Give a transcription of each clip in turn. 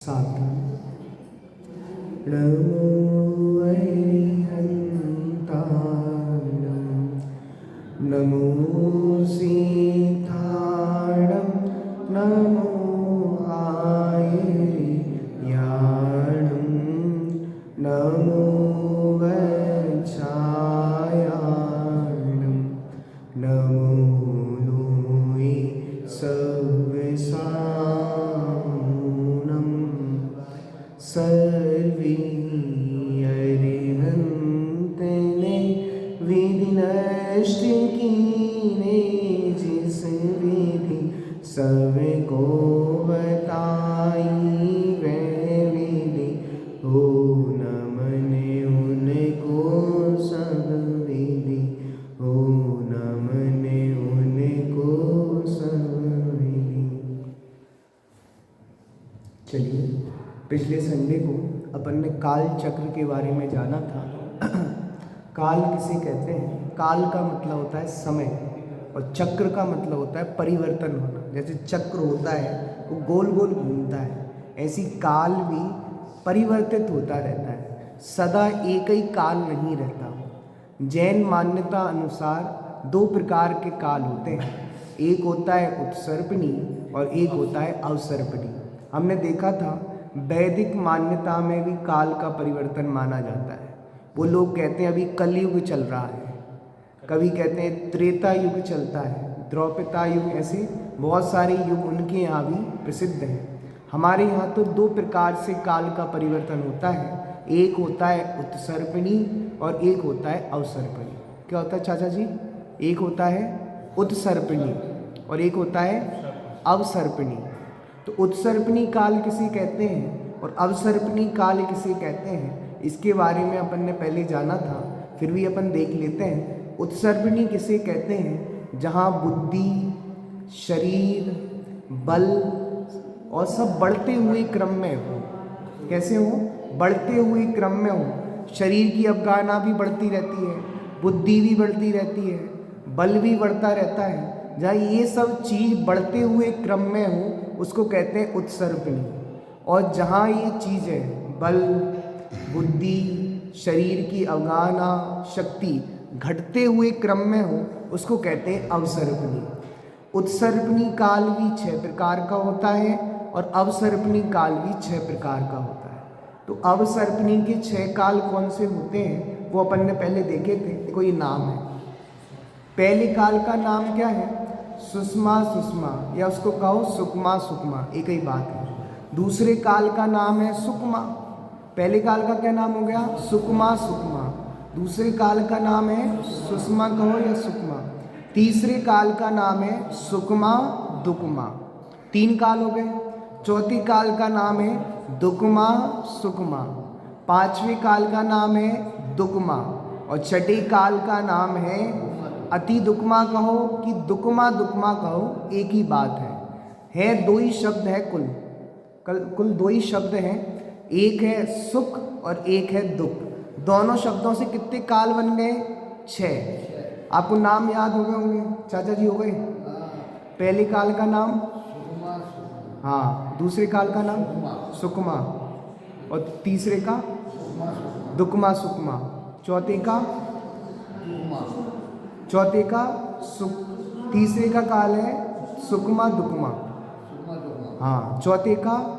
साधन नमो अरिहन्ताणं नमो सीताणं नमो आयर्याणं नमो वज्रायाणं नमो लोये सव्यसानं सर्वे अरिहंतने विधि नष्ट कीने जिस विधि सबको बताई वह विधि हो नमने उनको सब विधि हो नमने उनको सब विधि। चलिए, पिछले संडे को अपन ने काल चक्र के बारे में जाना था। काल किसे कहते हैं? काल का मतलब होता है समय और चक्र का मतलब होता है परिवर्तन होना। जैसे चक्र होता है वो गोल गोल घूमता है, ऐसी काल भी परिवर्तित होता रहता है, सदा एक ही काल नहीं रहता। जैन मान्यता अनुसार दो प्रकार के काल होते हैं, एक होता है उत्सर्पणी और एक होता है अवसर्पणी। हमने देखा था वैदिक मान्यता में भी काल का परिवर्तन माना जाता है। वो लोग कहते हैं अभी कलयुग चल रहा है, कभी कहते हैं त्रेता युग चलता है, द्रौपदा युग, ऐसे बहुत सारे युग उनके यहाँ भी प्रसिद्ध हैं। हमारे यहाँ तो दो प्रकार से काल का परिवर्तन होता है, एक होता है उत्सर्पणी और एक होता है अवसर्पणी। क्या होता है चाचा जी? एक होता है उत्सर्पणी और एक होता है अवसर्पणी। तो उत्सर्पणी काल किसे कहते हैं और अवसर्पणी काल किसे कहते हैं, इसके बारे में अपन ने पहले जाना था, फिर भी अपन देख लेते हैं। उत्सर्पणी किसे कहते हैं? जहाँ बुद्धि, शरीर, बल और सब बढ़ते हुए क्रम में हो। कैसे हो? बढ़ते हुए क्रम में हो। शरीर की अवगाहना भी बढ़ती रहती है, बुद्धि भी बढ़ती रहती है, बल भी बढ़ता रहता है। जहाँ ये सब चीज़ बढ़ते हुए क्रम में हो उसको कहते हैं उत्सर्पणी। और जहाँ ये चीज़ें बल, बुद्धि, शरीर की अवगाहना, शक्ति घटते हुए क्रम में हो उसको कहते हैं अवसर्पणी। उत्सर्पणी काल भी 6 प्रकार का होता है और अवसर्पणी काल भी 6 प्रकार का होता है। तो अवसर्पणी के 6 काल कौन से होते हैं वो अपन ने पहले देखे थे। देखो ये नाम है। पहले काल का नाम क्या है? सुषमा सुषमा, या उसको कहो सुकमा सुकमा, एक ही बात है। दूसरे काल का नाम है सुकमा। पहले काल का क्या नाम हो गया? सुकमा सुकमा। दूसरे काल का नाम है सुषमा कहो या सुकमा। तीसरे काल का नाम है सुकमा दुकमा। 3 काल हो गए। चौथे काल का नाम है दुकमा सुकमा। 5वें काल का नाम है दुकमा और छठे काल का नाम है अति दुकमा कहो कि दुकमा दुकमा कहो, एक ही बात है। 2 ही शब्द है कुल 2 ही शब्द हैं, एक है सुख और एक है दुख। दोनों शब्दों से कितने काल बन गए? 6। आपको नाम याद हो गए होंगे चाचा जी? हो गए। पहले काल का नाम, हाँ, दूसरे काल का नाम सुकमा और तीसरे का दुकमा सुकमा, चौथे का सुख, तीसरे का काल है सुकमा दुकमा, हाँ, चौथे का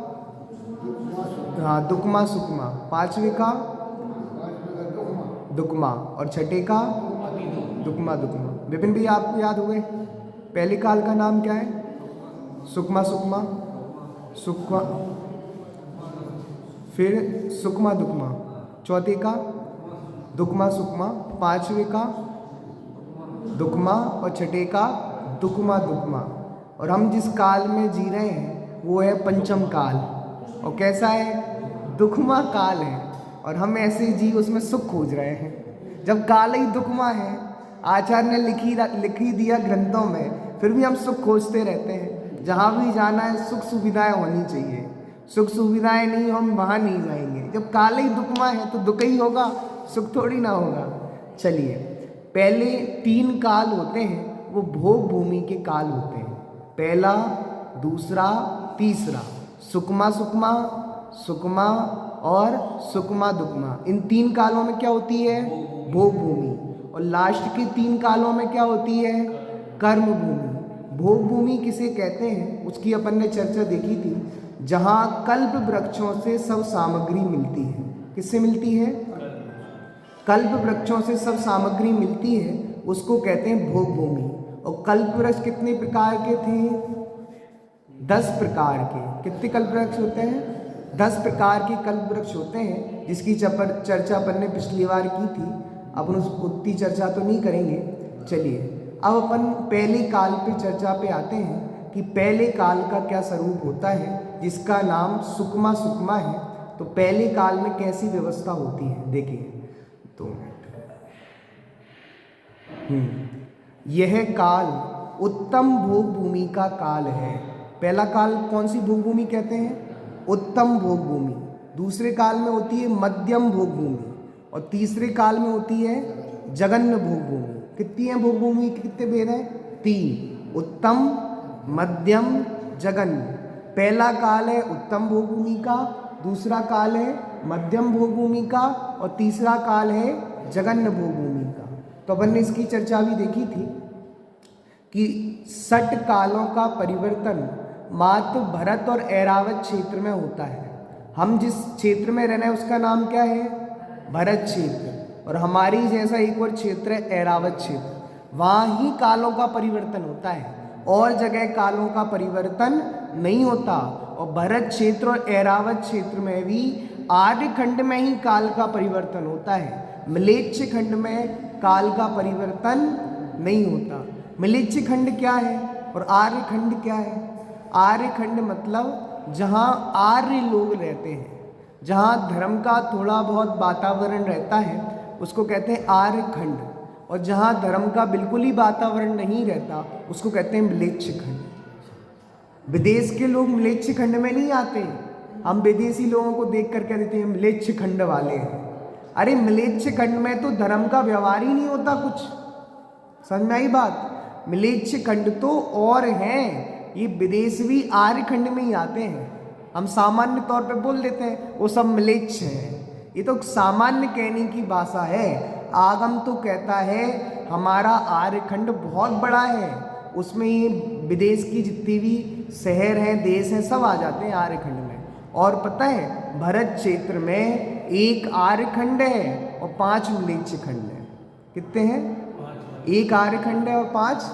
हाँ दुकमा सुकमा, 5वें का दुकमा और छठे का दुकमा दुकमा। विपिन भी आपको याद हो गए। पहले काल का नाम क्या है? सुकमा सुकमा, सुकमा, फिर सुकमा दुकमा, चौथे का दुकमा सुकमा, 5वें का दुकमा और छठे का दुकमा दुकमा। और हम जिस काल में जी रहे हैं वो है पंचम काल। और कैसा है? दुखमा काल है और हम ऐसे जी उसमें सुख खोज रहे हैं। जब काल ही दुखमा है, आचार्य ने लिखी दिया ग्रंथों में, फिर भी हम सुख खोजते रहते हैं। जहाँ भी जाना है सुख सुविधाएं होनी चाहिए, सुख सुविधाएं नहीं हम वहाँ नहीं जाएंगे। जब काल ही दुखमा है तो दुख ही होगा, सुख थोड़ी ना होगा। चलिए, पहले 3 काल होते हैं वो भोग भूमि के काल होते हैं। पहला, दूसरा, तीसरा। सुकमा सुकमा सुकमा और सुकमा दुकमा। इन 3 कालों में क्या होती है? भोग भूमि। और लास्ट के 3 कालों में क्या होती है? कर्म भूमि। भोग भूमि किसे कहते हैं उसकी अपन ने चर्चा देखी थी, जहाँ कल्प वृक्षों से सब सामग्री मिलती है। किससे मिलती है? कल्प वृक्षों से सब सामग्री मिलती है, उसको कहते हैं भोग भूमि। और कल्प वृक्ष कितने प्रकार के थे? 10 प्रकार के। कितने कल्प वृक्ष होते हैं? 10 प्रकार के कल्प वृक्ष होते हैं, जिसकी चर्चा अपन ने पिछली बार की थी। अपन उस उतनी चर्चा तो नहीं करेंगे। चलिए अब अपन पहले काल पे चर्चा पे आते हैं कि पहले काल का क्या स्वरूप होता है, जिसका नाम सुकमा सुकमा है। तो पहले काल में कैसी व्यवस्था होती है देखिए। तो यह काल उत्तम भोग भूमि का काल है। पहला काल कौन सी भोग भूमि कहते हैं? उत्तम भोग भूमि। दूसरे काल में होती है मध्यम भोग भूमि, और तीसरे काल में होती है जघन्य भोग भूमि। कितनी है भोग भूमि के? कितने भेद हैं? 3, उत्तम, मध्यम, जघन्य। पहला काल है उत्तम भोग भूमि का, दूसरा काल है मध्यम भोग भूमि का, और तीसरा काल है जघन्य भोग भूमि का। तो अपन ने इसकी चर्चा भी देखी थी कि 6 कालों का परिवर्तन मात्र भरत और ऐरावत क्षेत्र में होता है। हम जिस क्षेत्र में रहना है उसका नाम क्या है? भरत क्षेत्र। और हमारी जैसा एक और क्षेत्र है ऐरावत क्षेत्र। वहाँ ही कालों का परिवर्तन होता है, और जगह कालों का परिवर्तन नहीं होता। और भरत क्षेत्र और ऐरावत क्षेत्र में भी आर्यखंड में ही काल का परिवर्तन होता है। म्लेच्छ खंड में काल का परिवर्तन नहीं होता। म्लेच्छ खंड क्या है और आर्यखंड क्या है? आर्यखंड मतलब जहाँ आर्य लोग रहते हैं, जहाँ धर्म का थोड़ा बहुत वातावरण रहता है, उसको कहते हैं आर्यखंड। और जहाँ धर्म का बिल्कुल ही वातावरण नहीं रहता, उसको कहते हैं म्लेच्छ खंड। विदेश के लोग म्लेच्छ खंड में नहीं आते। हम विदेशी लोगों को देख कर कह देते हैं म्लेच्छ खंड वाले हैं। अरे म्लेच्छ खंड में तो धर्म का व्यवहार ही नहीं होता कुछ। समझ में आई बात? म्लेच्छ खंड तो और हैं, ये विदेश भी आर्यखंड में ही आते हैं। हम सामान्य तौर पे बोल देते हैं वो सब म्लेच्छ हैं। ये तो सामान्य कहने की भाषा है। आगम तो कहता है हमारा आर्यखंड बहुत बड़ा है, उसमें ये विदेश की जितनी भी शहर हैं, देश हैं, सब आ जाते हैं आर्यखंड में। और पता है भरत क्षेत्र में 1 आर्यखंड है और 5 म्लेच्छ खंड है। कितने हैं? 1 आर्यखंड है और 5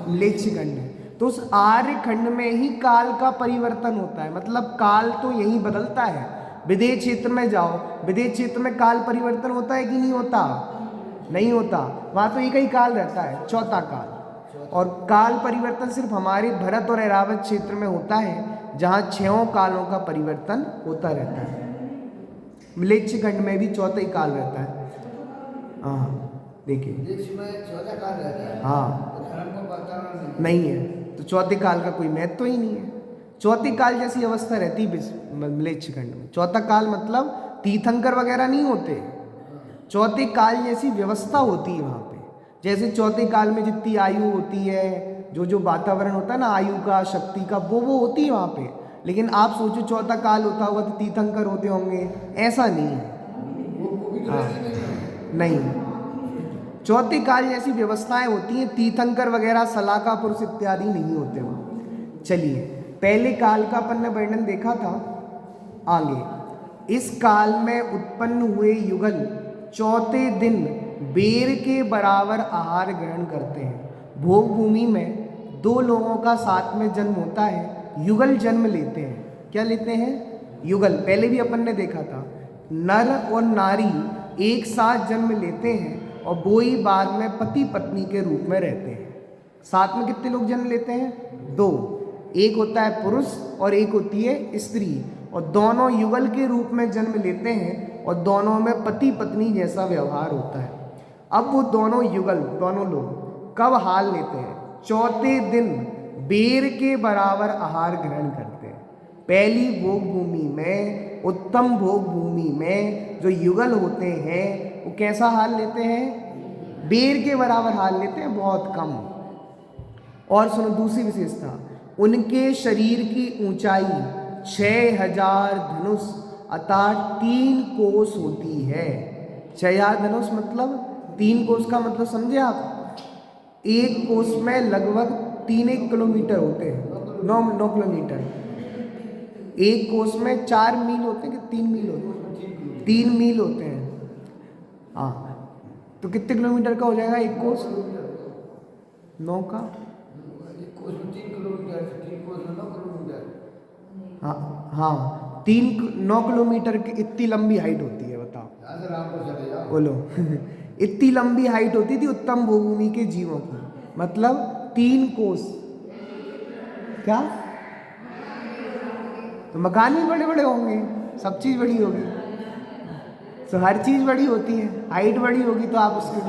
म्लेच्छ खंड है। तो उस आर्यखंड में ही काल का परिवर्तन होता है। मतलब काल तो यही बदलता है। विदेश क्षेत्र में जाओ, विदेश क्षेत्र में काल परिवर्तन होता है कि नहीं होता? नहीं होता। वहाँ तो एक ही काल रहता है, चौथा काल। और काल परिवर्तन सिर्फ हमारे भरत और ऐरावत क्षेत्र में होता है, जहाँ 6 कालों का परिवर्तन होता रहता है। म्लेच्छ खंड में भी चौथा ही काल रहता है। हाँ देखिए, हाँ नहीं है, तो चौथे काल का कोई महत्व तो ही नहीं है। चौथे काल जैसी अवस्था रहती है म्लेच्छ खंड में। चौथा काल मतलब तीर्थंकर वगैरह नहीं होते, चौथे काल जैसी व्यवस्था होती है वहाँ पे। जैसे चौथे काल में जितनी आयु होती है, जो वातावरण होता है ना आयु का, शक्ति का, वो होती है वहाँ पे। लेकिन आप सोचो चौथा काल होता होगा तो तीर्थंकर होते होंगे, ऐसा नहीं है। हाँ नहीं, चौथे काल जैसी व्यवस्थाएं होती हैं, तीर्थंकर वगैरह, सलाका पुरुष इत्यादि नहीं होते वहाँ। चलिए पहले काल का अपन ने वर्णन देखा था। आगे इस काल में उत्पन्न हुए युगल चौथे दिन बेर के बराबर आहार ग्रहण करते हैं। भोग भूमि में 2 लोगों का साथ में जन्म होता है, युगल जन्म लेते हैं। क्या लेते हैं? युगल। पहले भी अपन ने देखा था, नर और नारी एक साथ जन्म लेते हैं और वो ही बाद में पति पत्नी के रूप में रहते हैं। साथ में कितने लोग जन्म लेते हैं? 2। एक होता है पुरुष और एक होती है स्त्री, और दोनों युगल के रूप में जन्म लेते हैं और दोनों में पति पत्नी जैसा व्यवहार होता है। अब वो दोनों युगल, दोनों लोग कब हाल लेते हैं? चौथे दिन बेर के बराबर आहार ग्रहण करते हैं। पहली भोग भूमि में, उत्तम भोग भूमि में जो युगल होते हैं वो कैसा हाल लेते हैं? बेर के बराबर हाल लेते हैं, बहुत कम। और सुनो दूसरी विशेषता, उनके शरीर की ऊंचाई 6000 धनुष अर्थात 3 कोस होती है। 6000 धनुष मतलब 3 कोस का मतलब समझे आप? एक कोस में लगभग 3 किलोमीटर होते हैं, 9 किलोमीटर। एक कोस में 4 मील होते हैं कि 3 मील होते हैं? 3 मील होते हैं। हाँ, तो कितने किलोमीटर का हो जाएगा एक कोस? 9 का? हाँ हाँ, 9 किलोमीटर की इतनी लंबी हाइट होती है, बताओ बोलो। इतनी लंबी हाइट होती थी उत्तम भूमि के जीवों की, मतलब 3 कोस। क्या? तो मकान भी बड़े बड़े होंगे, सब चीज़ बड़ी होगी, तो हर चीज़ बड़ी होती है, हाइट बड़ी होगी तो आप उसके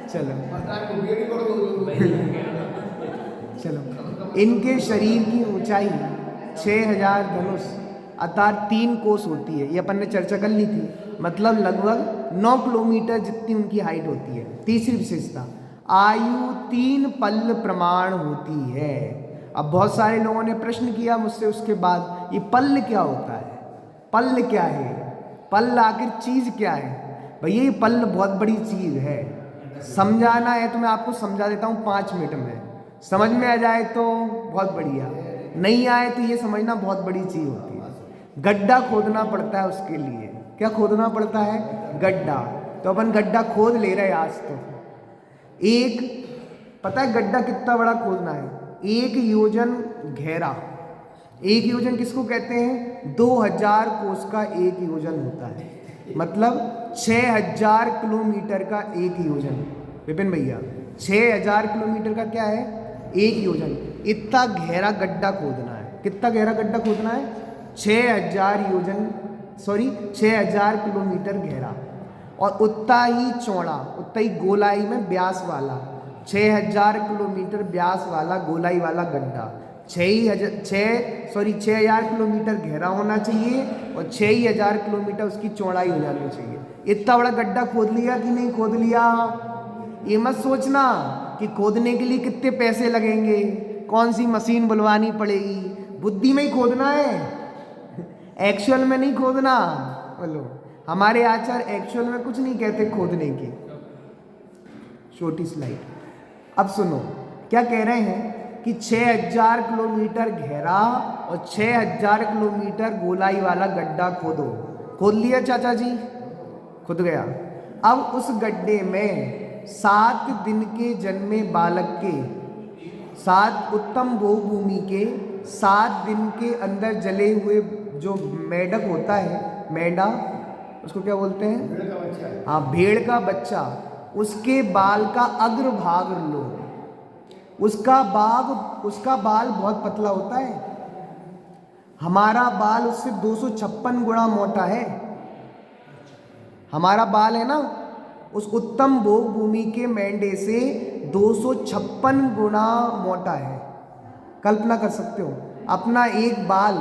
चलो चलो, इनके शरीर की ऊंचाई 6000 धनुष अर्थात 3 कोस होती है, ये अपन ने चर्चा कर ली थी, मतलब लगभग 9 किलोमीटर जितनी उनकी हाइट होती है। तीसरी विशेषता, आयु 3 पल्ल प्रमाण होती है। अब बहुत सारे लोगों ने प्रश्न किया मुझसे उसके बाद, ये पल्ल क्या होता है? पल्ल क्या है? पल्ल आखिर चीज़ क्या है? भैया ये पल्ल बहुत बड़ी चीज़ है, समझाना है तो मैं आपको समझा देता हूँ 5 मिनट में। समझ में आ जाए तो बहुत बढ़िया, नहीं आए तो ये समझना बहुत बड़ी चीज़ होती है। गड्ढा खोदना पड़ता है उसके लिए। क्या खोदना पड़ता है? गड्ढा। तो अपन गड्ढा खोद ले रहे हैं आज। तो एक, पता है गड्ढा कितना बड़ा खोदना है? 1 योजन गहरा। 1 योजन किसको कहते हैं? 2000 कोस का 1 योजन होता है, मतलब 6000 किलोमीटर का 1 योजन। विपिन भैया, 6000 किलोमीटर का क्या है? 1 योजन। इतना गहरा गड्ढा खोदना है। कितना गहरा गड्ढा खोदना है? 6000 योजन, सॉरी 6000 किलोमीटर गहरा, और उतना ही चौड़ा, उतना ही गोलाई में व्यास वाला, 6000 किलोमीटर व्यास वाला गोलाई वाला गड्ढा 6000 किलोमीटर गहरा होना चाहिए और 6000 किलोमीटर उसकी चौड़ाई हो जानी चाहिए। इतना बड़ा गड्ढा खोद लिया कि नहीं खोद लिया? ये मत सोचना कि खोदने के लिए कितने पैसे लगेंगे, कौन सी मशीन बुलवानी पड़ेगी। बुद्धि में ही खोदना है, एक्चुअल में नहीं खोदना। बोलो, हमारे आचार्य एक्चुअल में कुछ नहीं कहते खोदने की। छोटी स्लाइड। अब सुनो क्या कह रहे हैं कि 6000 किलोमीटर गहरा और 6000 किलोमीटर गोलाई वाला गड्ढा खोदो। खोद लिया चाचा जी? खुद गया। अब उस गड्ढे में 7 दिन के जन्मे बालक के 7 उत्तम भूमि के 7 दिन के अंदर जले हुए जो मेढक होता है, मेढा उसको क्या बोलते हैं? हाँ, भेड़ का बच्चा, उसके बाल का अग्रभाग लो। उसका बाल बहुत पतला होता है, हमारा बाल उससे 256 गुना मोटा है। हमारा बाल है ना, उस उत्तम भोग भूमि के मेंढे से 256 गुना मोटा है। कल्पना कर सकते हो, अपना एक बाल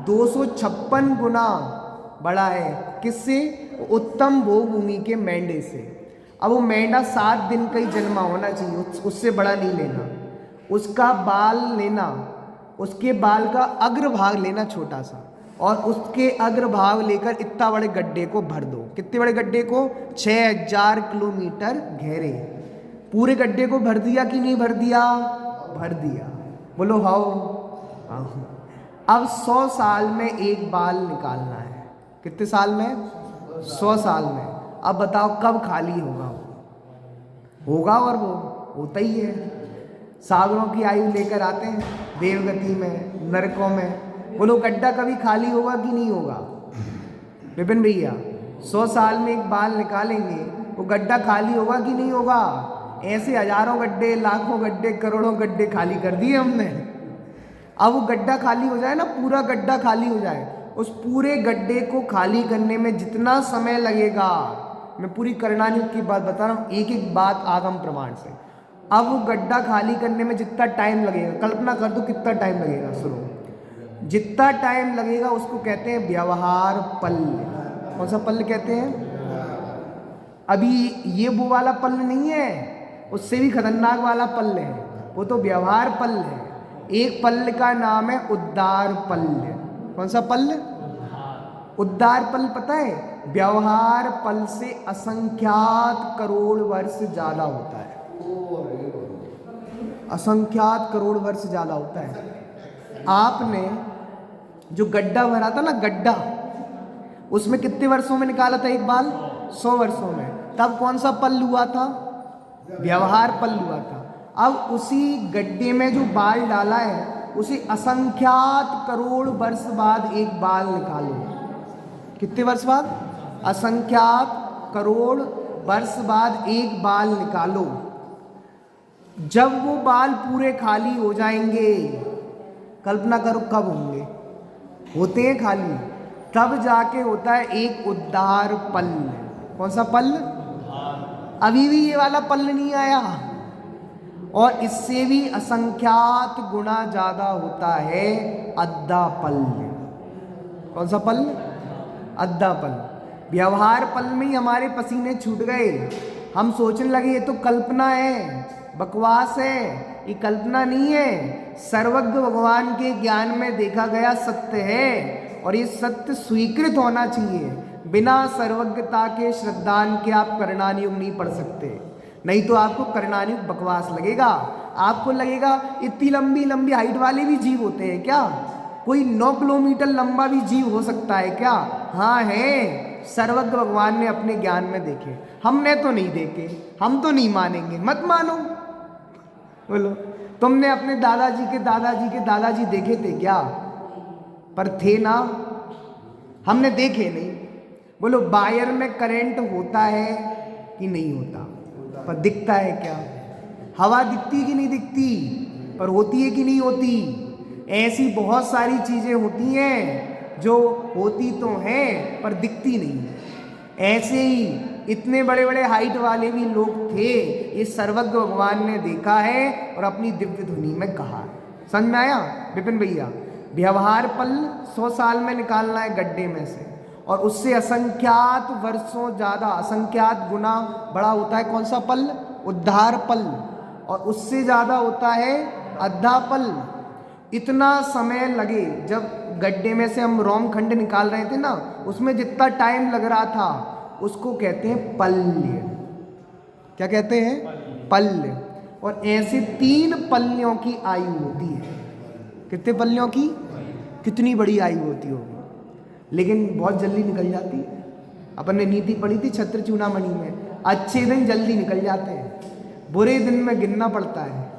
256 गुना बड़ा है। किससे? उत्तम भोग भूमि के मेंढे से। अब वो मेंढा 7 दिन का ही जन्मा होना चाहिए, उससे बड़ा नहीं लेना। उसका बाल लेना, उसके बाल का अग्रभाग लेना छोटा सा, और उसके अग्रभाग लेकर इतना बड़े गड्ढे को भर दो। कितने बड़े गड्ढे को? 6000 किलोमीटर गहरे। पूरे गड्ढे को भर दिया कि नहीं भर दिया? भर दिया। बोलो हाउ? अब 100 साल में एक बाल निकालना है। कितने साल में? 100 साल में। अब बताओ कब खाली होगा? होगा, और वो होता ही है। सागरों की आयु लेकर आते हैं देवगति में, नरकों में। बोलो गड्ढा कभी खाली होगा कि नहीं होगा? विपिन भैया, 100 साल में एक बाल निकालेंगे, वो गड्ढा खाली होगा कि नहीं होगा? ऐसे हजारों गड्ढे, लाखों गड्ढे, करोड़ों गड्ढे खाली कर दिए हमने। अब वो गड्ढा खाली हो जाए ना, पूरा गड्ढा खाली हो जाए, उस पूरे गड्ढे को खाली करने में जितना समय लगेगा, मैं पूरी करणायुग की बात बता रहा हूँ, एक एक बात आगम प्रमाण से। अब वो गड्ढा खाली करने में जितना टाइम लगेगा, कल्पना कर दो कितना टाइम लगेगा। सुनो, जितना टाइम लगेगा उसको कहते हैं व्यवहार पल्ल। कौन सा पल्ल कहते हैं? अभी ये वो वाला पल्ल नहीं है, उससे भी खतरनाक वाला पल्ल है, वो तो व्यवहार पल्ल है। एक पल्ल का नाम है उद्दार पल्ल। कौन सा पल्ल? उद्दार पल्ल पता है? व्यवहार पल से असंख्यात करोड़ वर्ष ज्यादा होता है। असंख्यात करोड़ वर्ष ज्यादा होता है। आपने जो गड्ढा भरा था ना, गड्ढा, उसमें कितने वर्षों में निकाला था एक बाल? 100 वर्षों में। तब कौन सा पल हुआ था? व्यवहार पल हुआ था। अब उसी गड्ढे में जो बाल डाला है, उसे असंख्यात करोड़ वर्ष बाद एक बाल निकालो। कितने वर्ष बाद? असंख्यात करोड़ वर्ष बाद एक बाल निकालो। जब वो बाल पूरे खाली हो जाएंगे, कल्पना करो कब होंगे, होते हैं खाली, तब जाके होता है एक उद्दार पल्ल। कौन सा पल्ल? अभी भी ये वाला पल्ल नहीं आया, और इससे भी असंख्यात गुना ज्यादा होता है अद्दा पल्ल। कौन सा पल्ल? अद्दा पल्ल। व्यवहार पल में ही हमारे पसीने छूट गए। हम सोचने लगे ये तो कल्पना है, बकवास है। ये कल्पना नहीं है, सर्वज्ञ भगवान के ज्ञान में देखा गया सत्य है, और ये सत्य स्वीकृत होना चाहिए। बिना सर्वज्ञता के श्रद्धान के आप करणानुयुग नहीं पढ़ सकते, नहीं तो आपको करणानुयुग बकवास लगेगा। आपको लगेगा इतनी लंबी लंबी हाइट वाले भी जीव होते हैं क्या? कोई 9 किलोमीटर लंबा भी जीव हो सकता है क्या? हाँ है, सर्वज्ञ भगवान ने अपने ज्ञान में देखे, हमने तो नहीं देखे, हम तो नहीं मानेंगे। मत मानो, बोलो तुमने अपने दादाजी के दादाजी के दादाजी देखे थे क्या? पर थे ना, हमने देखे नहीं। बोलो वायर में करंट होता है कि नहीं होता? पर दिखता है क्या? हवा दिखती कि नहीं दिखती? पर होती है कि नहीं होती? ऐसी बहुत सारी चीजें होती हैं जो होती तो हैं पर दिखती नहीं। ऐसे ही इतने बड़े बड़े हाइट वाले भी लोग थे, ये सर्वज्ञ भगवान ने देखा है और अपनी दिव्य ध्वनि में कहा है। समझ में आया विपिन भैया? व्यवहार पल 100 साल में निकालना है गड्ढे में से, और उससे असंख्यात वर्षों ज्यादा, असंख्यात गुना बड़ा होता है कौन सा पल? उद्धार पल। और उससे ज्यादा होता है अद्धा पल। इतना समय लगे, जब गड्ढे में से हम रोम खंड निकाल रहे थे ना, उसमें जितना टाइम लग रहा था उसको कहते हैं पल्य। क्या कहते हैं? पल्य। और ऐसे 3 पल्यों की आयु होती है। कितने पल्यों की? कितनी बड़ी आयु होती होगी, लेकिन बहुत जल्दी निकल जाती है। अपन ने नीति पढ़ी थी छत्र चूड़ामणि में, अच्छे दिन जल्दी निकल जाते हैं, बुरे दिन में गिनना पड़ता है।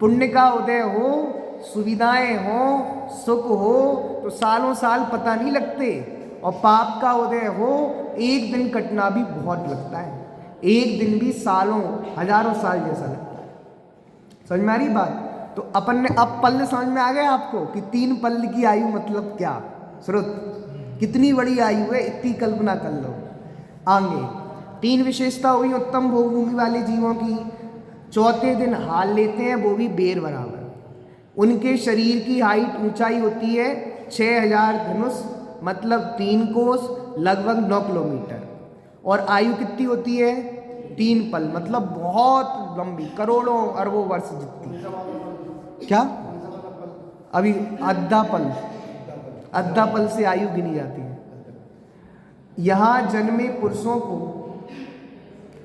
पुण्य का उदय हो, सुविधाएं हो, सुख हो तो सालों साल पता नहीं लगते, और पाप का उदय हो एक दिन कटना भी बहुत लगता है। एक दिन भी सालों हजारों साल जैसा लगता है। समझ में आ रही बात? तो अपन ने अब पल्ल समझ में आ गया आपको कि 3 पल्ल की आयु मतलब क्या? श्रुत कितनी बड़ी आयु है, इतनी कल्पना कर लो। आगे 3 विशेषता हुई उत्तम भोगभूमि वाले जीवों की। चौथे दिन हाल लेते हैं, वो भी बेर बराबर। उनके शरीर की हाइट, ऊंचाई होती है 6000 धनुष, मतलब 3 कोस, लगभग 9 किलोमीटर। और आयु कितनी होती है? 3 पल, मतलब बहुत लंबी, करोड़ों अरबों वर्ष जितनी। क्या? अभी अद्धा पल, अद्धा पल से आयु गिनी जाती है। यहाँ जन्मे पुरुषों को,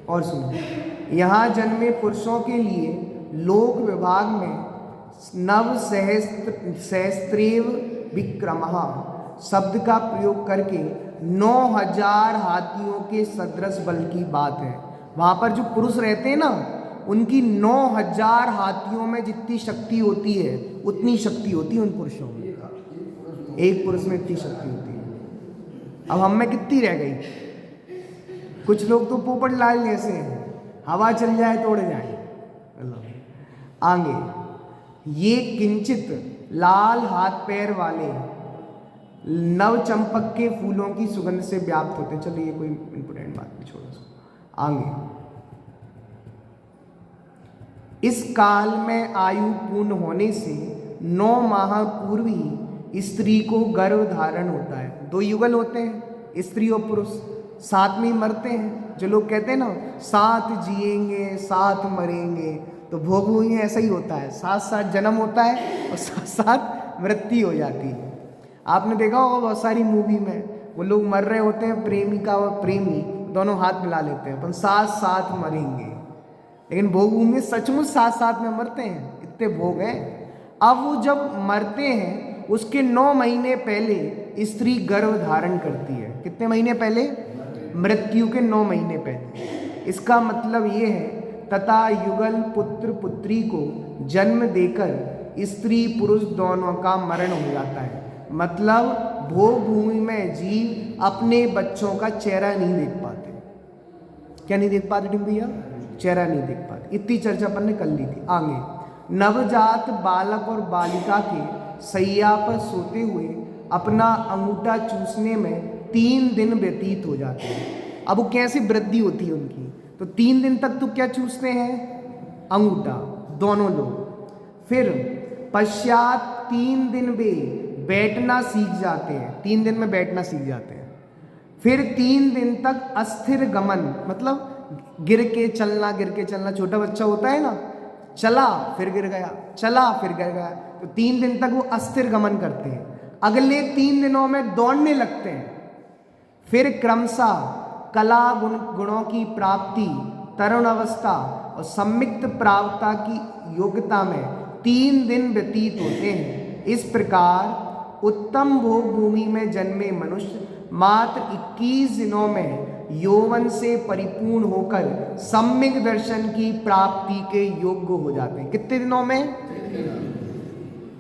और सुनो, यहाँ जन्मे पुरुषों के लिए लोक विभाग में नव सहस्त्रेव विक्रमः शब्द का प्रयोग करके 9000 हाथियों के सदृश बल की बात है। वहाँ पर जो पुरुष रहते हैं ना, उनकी 9000 हाथियों में जितनी शक्ति होती है उतनी शक्ति होती है उन पुरुषों में। एक पुरुष में इतनी शक्ति होती है। अब हम में कितनी रह गई? कुछ लोग तो पोपट लाल जैसे हैं, हवा चल जाए तो उड़ जाए। आगे ये किंचित लाल हाथ पैर वाले नव चंपक के फूलों की सुगंध से व्याप्त होते हैं। चलिए ये कोई इंपोर्टेंट बात नहीं, छोड़ो। आगे इस काल में आयु पूर्ण होने से 9 माह पूर्व ही स्त्री को गर्भ धारण होता है। 2 युगल होते हैं, स्त्री और पुरुष, साथ में ही मरते हैं। जो लोग कहते हैं ना साथ जिएंगे साथ मरेंगे, तो भोग भूमि में ऐसा ही होता है, साथ साथ जन्म होता है और साथ साथ मृत्यु हो जाती है। आपने देखा होगा बहुत सारी मूवी में वो लोग मर रहे होते हैं, प्रेमिका और प्रेमी दोनों हाथ मिला लेते हैं, अपन साथ साथ मरेंगे, लेकिन भोग भूमि में सचमुच साथ साथ में मरते हैं, इतने भोग हैं। अब वो जब मरते हैं उसके 9 महीने पहले स्त्री गर्भ धारण करती है। कितने महीने पहले? मृत्यु के 9 महीने पहले। इसका मतलब ये है तथा युगल पुत्र पुत्री को जन्म देकर स्त्री पुरुष दोनों का मरण हो जाता है। मतलब भोग भूमि में जीव अपने बच्चों का चेहरा नहीं देख पाते। क्या नहीं देख पाते भैया? चेहरा नहीं देख पाते। इतनी चर्चा अपन ने कर ली थी। आगे, नवजात बालक और बालिका के सैया पर सोते हुए अपना अंगूठा चूसने में 3 दिन व्यतीत हो जाते हैं। अब वो कैसी वृद्धि होती है उनकी, तो 3 दिन तक तो क्या चूसते हैं? अंगूठा, दोनों लोग। फिर पश्चात 3 दिन वे बैठना सीख जाते हैं, 3 दिन में बैठना सीख जाते हैं। फिर 3 दिन तक अस्थिर गमन, मतलब गिर के चलना, छोटा बच्चा होता है ना, चला फिर गिर गया, चला फिर गिर गया, तो 3 दिन तक वो अस्थिर गमन करते हैं। अगले 3 दिनों में दौड़ने लगते हैं। फिर क्रमशः कला गुणों की प्राप्ति, तरुण अवस्था और सम्मिक्त प्राप्ता की योग्यता में 3 दिन व्यतीत होते हैं। इस प्रकार उत्तम भोग भूमि में जन्मे मनुष्य मात्र 21 दिनों में यौवन से परिपूर्ण होकर सम्यक दर्शन की प्राप्ति के योग्य हो जाते हैं। कितने दिनों में?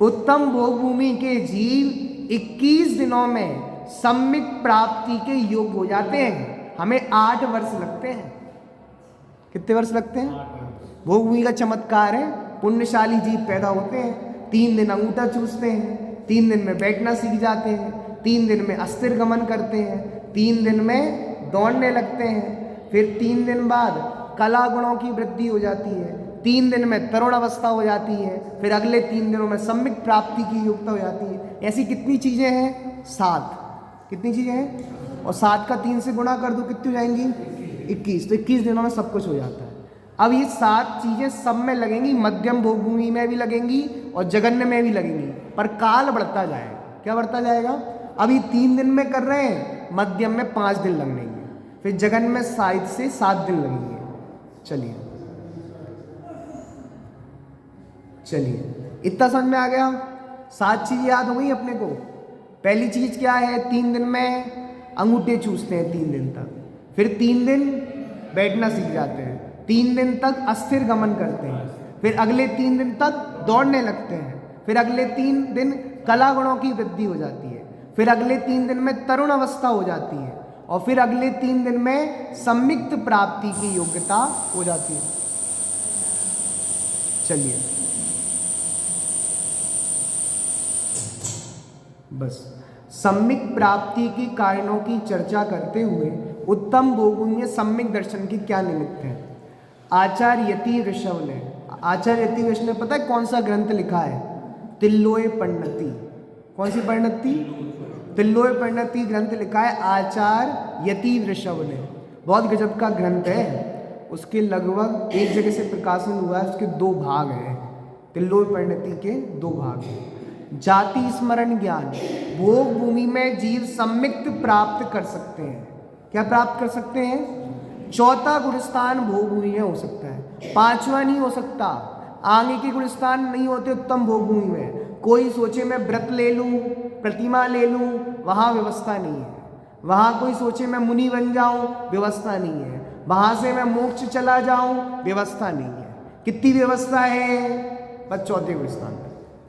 उत्तम भोग भूमि के जीव 21 दिनों में सम्यक प्राप्ति के योग्य हो जाते हैं। हमें 8 वर्ष लगते हैं। कितने वर्ष लगते हैं? भोग भूमि का चमत्कार है, पुण्यशाली जीव पैदा होते हैं, 3 दिन अंगूठा चूसते हैं, 3 दिन में बैठना सीख जाते हैं, 3 दिन में अस्थिर गमन करते हैं, 3 दिन में दौड़ने लगते हैं, फिर 3 दिन बाद कला गुणों की वृद्धि हो जाती है, 3 दिन में तरुण अवस्था हो जाती है, फिर अगले 3 दिनों में सम्यक प्राप्ति की योग्यता हो जाती है। ऐसी कितनी चीज़ें हैं? 7। कितनी चीज़ें हैं? और 7 का 3 से गुणा कर दो, कितनी हो जाएंगी? 21। तो 21 दिनों में सब कुछ हो जाता है। अब ये 7 चीज़ें सब में लगेंगी, मध्यम भोग भूमि में भी लगेंगी और जघन्य में भी लगेंगी, पर काल बढ़ता जाएगा। क्या बढ़ता जाएगा? अभी 3 दिन में कर रहे हैं, मध्यम में 5 दिन लगेंगे, फिर जघन्य में शायद से 7 दिन लगेंगे। चलिए इतना समझ में आ गया। 7 चीज़ें याद हो गई अपने को। पहली चीज़ क्या है? 3 दिन में अंगूठे चूसते हैं 3 दिन तक, फिर 3 दिन बैठना सीख जाते हैं, 3 दिन तक अस्थिर गमन करते हैं, फिर अगले 3 दिन तक दौड़ने लगते हैं, फिर अगले 3 दिन कला गुणों की वृद्धि हो जाती है, फिर अगले 3 दिन में तरुण अवस्था हो जाती है, और फिर अगले 3 दिन में सम्मिक्त प्राप्ति की योग्यता हो जाती है। चलिए बस सम्मिक प्राप्ति के कारणों की चर्चा करते हुए उत्तम भोग भूमि में सम्मिक दर्शन की क्या निमित्त है? आचार्य यति ऋषभ ने, आचार्य यति ऋषभ ने पता है कौन सा ग्रंथ लिखा है? तिल्लोय परिणति। कौन सी परिणति? तिल्लोय परिणति ग्रंथ लिखा है आचार्य यति ऋषभ ने। बहुत गजब का ग्रंथ है। उसके लगभग एक जगह से प्रकाशन हुआ है, उसके 2 भाग हैं। तिल्लोय परिणति के 2 भाग हैं। जाति स्मरण ज्ञान, भोग भूमि में जीव सम्मिक्त प्राप्त कर सकते हैं। क्या प्राप्त कर सकते हैं? 4था गुणस्थान भोग भूमि में हो सकता है, 5वां नहीं हो सकता। आगे के गुणस्थान नहीं होते उत्तम भोग भूमि में। कोई सोचे मैं व्रत ले लूं, प्रतिमा ले लूं, वहां व्यवस्था नहीं है। वहां कोई सोचे मैं मुनि बन जाऊं, व्यवस्था नहीं है। वहां से मैं मोक्ष चला जाऊं, व्यवस्था नहीं है। कितनी व्यवस्था है? बस 4थे गुणस्थान में।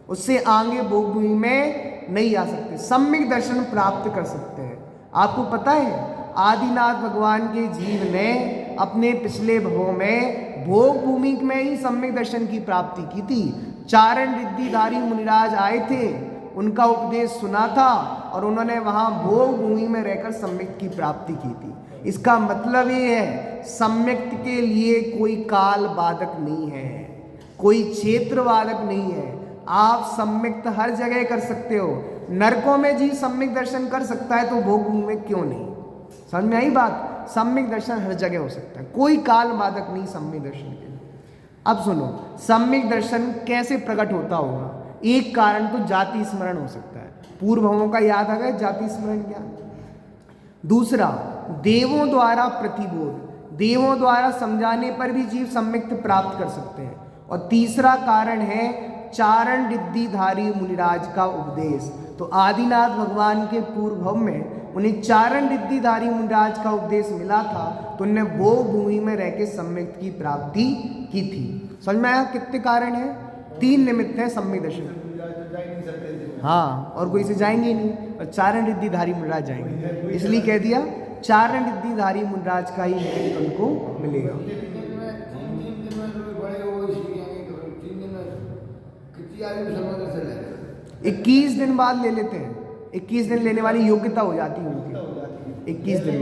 उससे आगे भोग भूमि में नहीं आ सकते, सम्यक दर्शन प्राप्त कर सकते हैं। आपको पता है आदिनाथ भगवान के जीव ने अपने पिछले भवों में भोग भूमि में ही सम्यक दर्शन की प्राप्ति की थी। चारण रिद्धिधारी मुनिराज आए थे, उनका उपदेश सुना था और उन्होंने वहां भोग भूमि में रहकर सम्यक की प्राप्ति की थी। इसका मतलब ये है सम्यक के लिए कोई काल बाधक नहीं है, कोई क्षेत्र बाधक नहीं है। आप सम्यक हर जगह कर सकते हो। नरकों में जी सम्यक दर्शन कर सकता है, तो भोग भूमि में क्यों नहीं? समझ में आई बात? सम्यक दर्शन हर जगह हो सकता है, कोई काल बाधक नहीं सम्यक दर्शन के लिए। अब सुनो, सम्यक दर्शन कैसे प्रकट होता होगा? एक कारण तो जाति स्मरण हो सकता है, पूर्व भवों का याद आ गया, जाति स्मरण ज्ञान। दूसरा, देवों द्वारा प्रतिबोध, देवों द्वारा समझाने पर भी जीव सम्यक्त प्राप्त कर सकते हैं। और तीसरा कारण है चारण रिद्धिधारी मुनिराज का उपदेश। तो आदिनाथ भगवान के पूर्व भव में उन्हें चारण रिद्धिधारी मुनिराज का उपदेश मिला था, तो उन्होंने भोग भूमि में रह के सम्यक्त की प्राप्ति की थी। समझ में आया? कितने कारण हैं? 3 निमित्त हैं सम्यक दर्शन। हाँ, और कोई से जाएंगे नहीं, और चारण रिद्धिधारी मुनिराज जाएंगे, इसलिए कह दिया चारण रिद्धिधारी मुनिराज का ही निमित्त उनको मिलेगा। 21 दिन बाद ले लेते हैं, 21 दिन लेने वाली योग्यता हो जाती है उनकी, 21 दिन में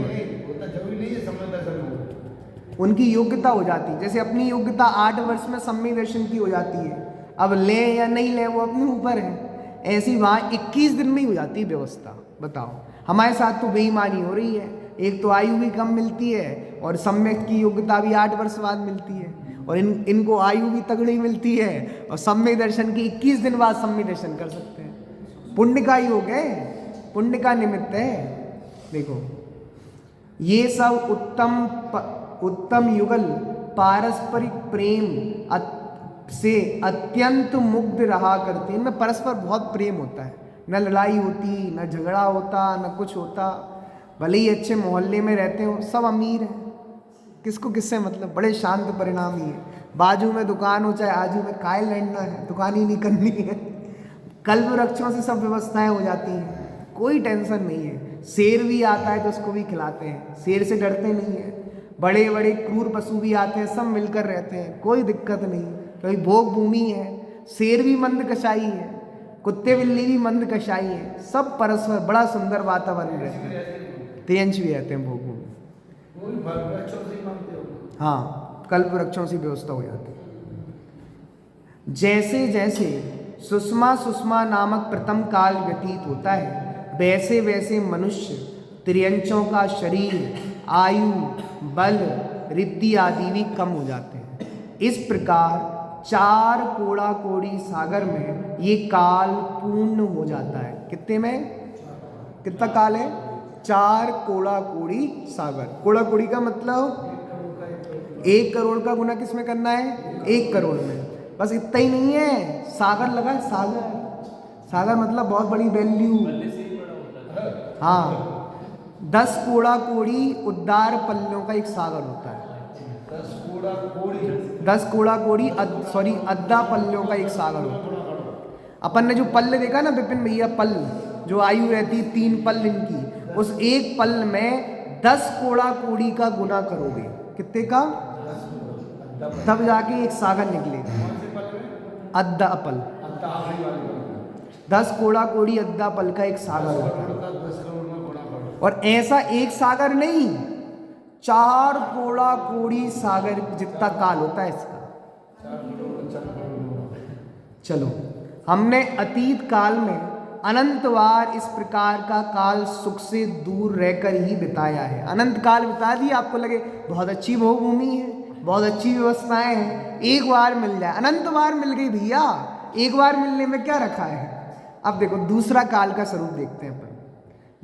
उनकी योग्यता हो जाती है। जैसे अपनी योग्यता 8 वर्ष में सम्यक दर्शन की हो जाती है, अब लें या नहीं लें वो अपने ऊपर है, ऐसी वहाँ 21 दिन में ही हो जाती है व्यवस्था। बताओ, हमारे साथ तो बेईमानी हो रही है, एक तो आयु भी कम मिलती है और सम्यक की योग्यता भी 8 वर्ष बाद मिलती है, और इनको आयु भी तगड़ी मिलती है और सम्यक दर्शन की 21 दिन बाद सम्यक दर्शन कर सकते हैं। पुण्य का योग है, पुण्य का निमित्त है। देखो, ये सब उत्तम युगल पारस्परिक प्रेम से अत्यंत मुग्ध रहा करते हैं। इनमें परस्पर बहुत प्रेम होता है, न लड़ाई होती, न झगड़ा होता, न कुछ होता। भले ही अच्छे मोहल्ले में रहते हो, सब अमीर हैं, किसको किससे मतलब, बड़े शांत परिणाम ही है। बाजू में दुकान हो चाहे आजू में, काय लड़ना है, दुकान ही नहीं करनी है। कल्प वृक्षों से सब व्यवस्थाएं हो जाती हैं, कोई टेंशन नहीं है। शेर भी आता है तो उसको भी खिलाते हैं, शेर से डरते नहीं है। बड़े बड़े क्रूर पशु भी आते हैं, सब मिलकर रहते हैं, कोई दिक्कत नहीं, क्योंकि भोग भूमि है। शेर भी मंद कषाई है, कुत्ते बिल्ली भी मंद कषाई है, सब परस्पर बड़ा सुंदर वातावरण रहता है। तेंच भी रहते हैं भोग भूमि। हाँ, कल्प वृक्षों से व्यवस्था हो जाती है। जैसे जैसे सुषमा नामक प्रथम काल व्यतीत होता है, वैसे वैसे मनुष्य त्रियंचों का शरीर, आयु, बल, रिद्धि आदि भी कम हो जाते हैं। इस प्रकार 4 कोड़ा कोड़ी सागर में ये काल पूर्ण हो जाता है। कितने में? कितना काल है? 4 कोड़ा कोड़ी सागर। कोड़ा कोड़ी का मतलब 1 करोड़ का गुना किस में करना है? 1 करोड़ में। बस इतना ही नहीं है, सागर लगा है, सागर। सागर मतलब बहुत बड़ी वैल्यू। हाँ, 10 कोड़ा कोड़ी उद्दार पल्लों का एक सागर होता है। 10 कोड़ा कोड़ी अद्दा पल्लों का एक सागर होता है। अपन ने जो पल्ल देखा ना विपिन भैया, पल्ल जो आयु रहती 3 पल्ल इनकी, उस एक पल्ल में 10 कोड़ा कोड़ी का गुना करोगे, कितने का? तब जाके एक सागर निकलेगा। अद्दा पल, 10 कोड़ा कोड़ी अद्दा पल का एक सागर होता है। और ऐसा एक सागर नहीं, 4 कोड़ा कोड़ी सागर जितना काल होता है इसका। चलो, हमने अतीत काल में अनंतवार इस प्रकार का काल सुख से दूर रहकर ही बिताया है। अनंत काल बिता दिया, आपको लगे बहुत अच्छी भोग भूमि है, बहुत अच्छी व्यवस्थाएं हैं, एक बार मिल जाए। अनंत बार मिल गई भैया, एक बार मिलने में क्या रखा है। अब देखो, दूसरा काल का स्वरूप देखते हैं अपन।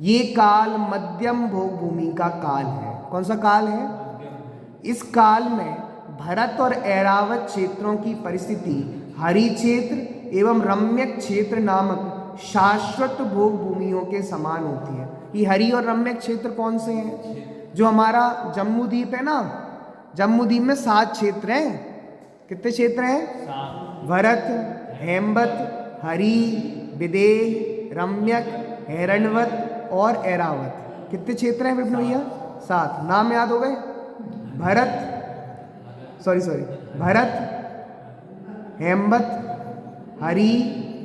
ये काल मध्यम भोग भूमि का काल है। कौन सा काल है? इस काल में भरत और ऐरावत क्षेत्रों की परिस्थिति हरि क्षेत्र एवं रम्यक क्षेत्र नामक शाश्वत भोग भूमियों के समान होती है। ये हरि और रम्यक क्षेत्र कौन से हैं? जो हमारा जम्मू द्वीप है ना, जम्मू द्वीप में 7 क्षेत्र हैं। कितने क्षेत्र हैं? भरत, हेमवत, हरि, विदेह, रम्यक, हिरण्यवत और ऐरावत। कितने क्षेत्र हैं विष्णु भैया? 7। नाम याद हो गए? भरत, भरत, हेमवत, हरि,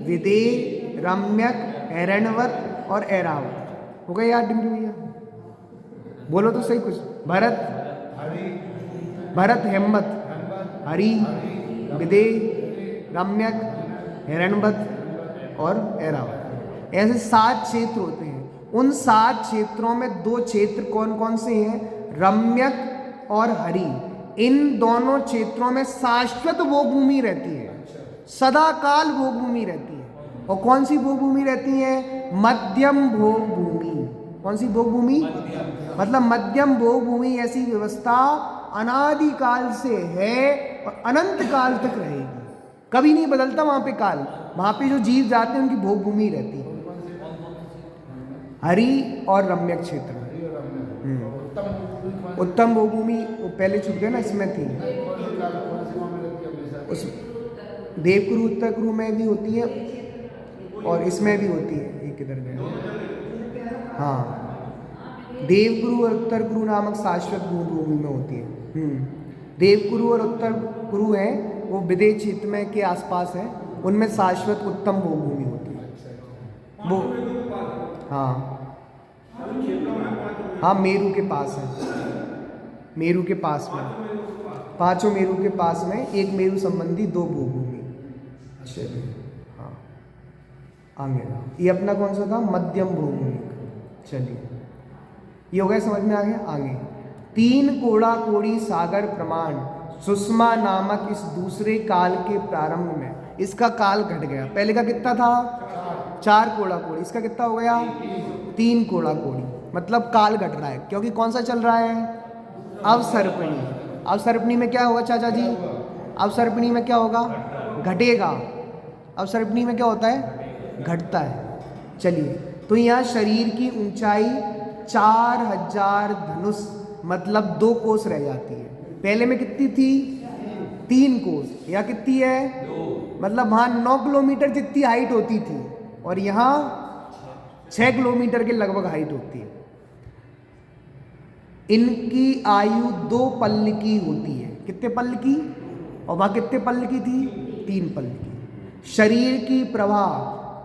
विदेह, रम्यक, हिरण्यवत और ऐरावत। हो गए याद डिम्पी भैया? बोलो तो सही कुछ। भरत, हेमवत, हरि, विदेह, रम्यक, हिरण्यवत और ऐरावत। ऐसे 7 क्षेत्र होते हैं। उन 7 क्षेत्रों में 2 क्षेत्र कौन कौन से हैं? रम्यक और हरि। इन दोनों क्षेत्रों में शाश्वत भोग भूमि रहती है, सदा काल भोग भूमि रहती है। और कौन सी भोग भूमि रहती है? मध्यम भोग भूमि। कौन सी भोग भूमि? मतलब मध्यम भोग भूमि ऐसी व्यवस्था अनादि काल से है और अनंत काल तक रहेगी, कभी नहीं बदलता वहां पे काल। वहां पे जो जीव जाते हैं उनकी भोग भूमि रहती है हरि और रम्यक क्षेत्र। उत्तम भोग भूमि वो पहले छूट गया ना, इसमें थी उस देवकुरु उत्तर कुरु में भी होती है और इसमें भी होती है। ये किधर गया? हाँ, देवकुरु और उत्तर कुरु नामक शाश्वत भोग भूमि में होती है। देवकुरु और उत्तर कुरु है वो विदेह क्षेत्र में के आसपास है, उनमें शाश्वत उत्तम भोग भूमि होती है वो। हाँ हाँ, मेरू के पास है, मेरू के पास में, पांचों मेरू के पास में एक मेरू संबंधी दो भोग भूमि। चलिए हाँ, आगे ये अपना कौन सा था? मध्यम भोग भूमि। चलिए ये हो गया, समझ में आ गया। आगे तीन कोड़ा कोड़ी सागर प्रमाण सुषमा नामक इस दूसरे काल के प्रारंभ में इसका काल घट गया। पहले का कितना था? 4 कोड़ा कोड़ी, इसका कितना हो गया? 3 कोड़ा कोड़ी। मतलब काल घट रहा है, क्योंकि कौन सा चल रहा है? अवसर्पिणी। अवसर्पिणी में क्या होगा चाचा जी? अवसर्पिणी में क्या होगा? घटेगा। अवसर्पिणी में क्या होता है? घटता है। चलिए, तो यहाँ शरीर की ऊंचाई 4000 धनुष मतलब 2 कोस रह जाती है। पहले में कितनी थी? 3 कोस। यहाँ कितनी है? 2। मतलब वहाँ 9 किलोमीटर जितनी हाइट होती थी और यहाँ 6 किलोमीटर के लगभग हाइट होती है। इनकी आयु 2 पल्ल की होती है। कितने पल्ल की? और वहाँ कितने पल्ल की थी? 3 पल्ल की। शरीर की प्रभा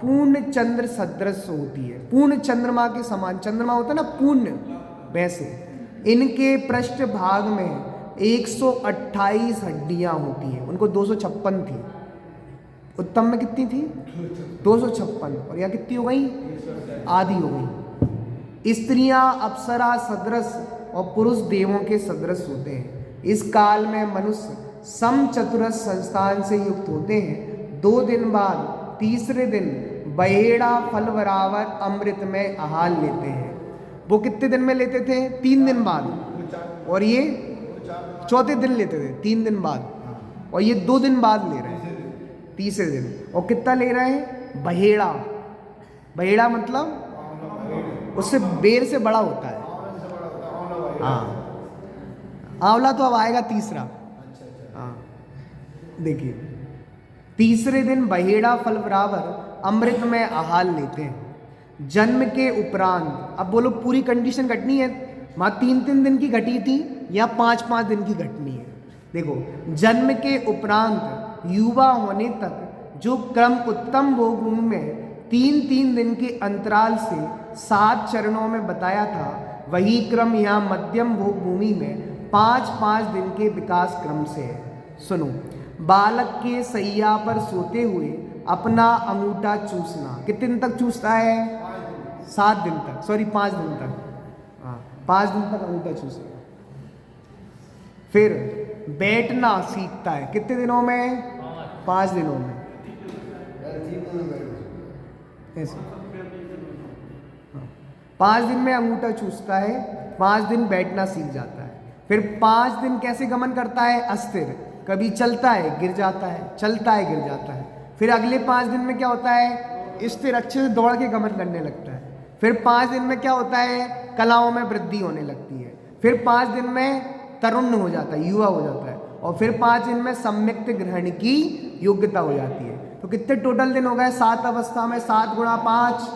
पूर्ण चंद्र सदृश होती है, पूर्ण चंद्रमा के समान। चंद्रमा होता है ना पूर्ण, वैसे। इनके पृष्ठ भाग में 128 हड्डियां होती हैं, उनको 256 थी। उत्तम में कितनी थी? 256। और यहाँ कितनी हो गई? आधी हो गई। स्त्रियां अप्सरा सदृश और पुरुष देवों के सदृश होते हैं। इस काल में मनुष्य समचतुरस संस्थान से युक्त होते हैं। 2 दिन बाद तीसरे दिन बहेड़ा फल बराबर अमृत में आहार लेते हैं। वो कितने दिन में लेते थे? 3 दिन बाद। और ये चौथे दिन लेते थे, 3 दिन बाद। और ये 2 दिन बाद ले रहे हैं, तीसरे दिन। और कितना ले रहे हैं? बहेड़ा। बहेड़ा मतलब उससे बेर से बड़ा होता है। हाँ, आंवला तो अब आएगा तीसरा। हाँ, देखिए, तीसरे दिन बहेड़ा फल बराबर अमृत में आहार लेते हैं। जन्म के उपरांत, अब बोलो पूरी कंडीशन घटनी है, वहाँ 3-3 दिन की घटी थी या 5-5 दिन की घटनी है। देखो, जन्म के उपरांत युवा होने तक जो क्रम उत्तम भोग भूमि में 3-3 दिन के अंतराल से 7 चरणों में बताया था, वही क्रम यहाँ मध्यम भोग भूमि में 5-5 दिन के विकास क्रम से है। सुनो, बालक के सैया पर सोते हुए अपना अंगूठा चूसना। कितने दिन तक चूसता है? 7 दिन तक, सॉरी 5 दिन तक। हाँ, 5 दिन तक अंगूठा चूसेगा। फिर बैठना सीखता है। कितने दिनों में? 5 दिनों में। ऐसे 5 दिन में अंगूठा चूसता है, 5 दिन बैठना सीख जाता है। फिर 5 दिन कैसे गमन करता है? अस्थिर। कभी चलता है गिर जाता है, चलता है गिर जाता है। फिर अगले 5 दिन में क्या होता है? स्थिर, अच्छे से दौड़ के गमन करने लगता है। फिर 5 दिन में क्या होता है? कलाओं में वृद्धि होने लगती है। फिर 5 दिन में तरुण हो जाता है, युवा हो जाता है। और फिर 5 दिन में सम्यक्त ग्रहण की योग्यता हो जाती है। तो कितने टोटल दिन हो गए? 7 अवस्था में 7 गुणा 5,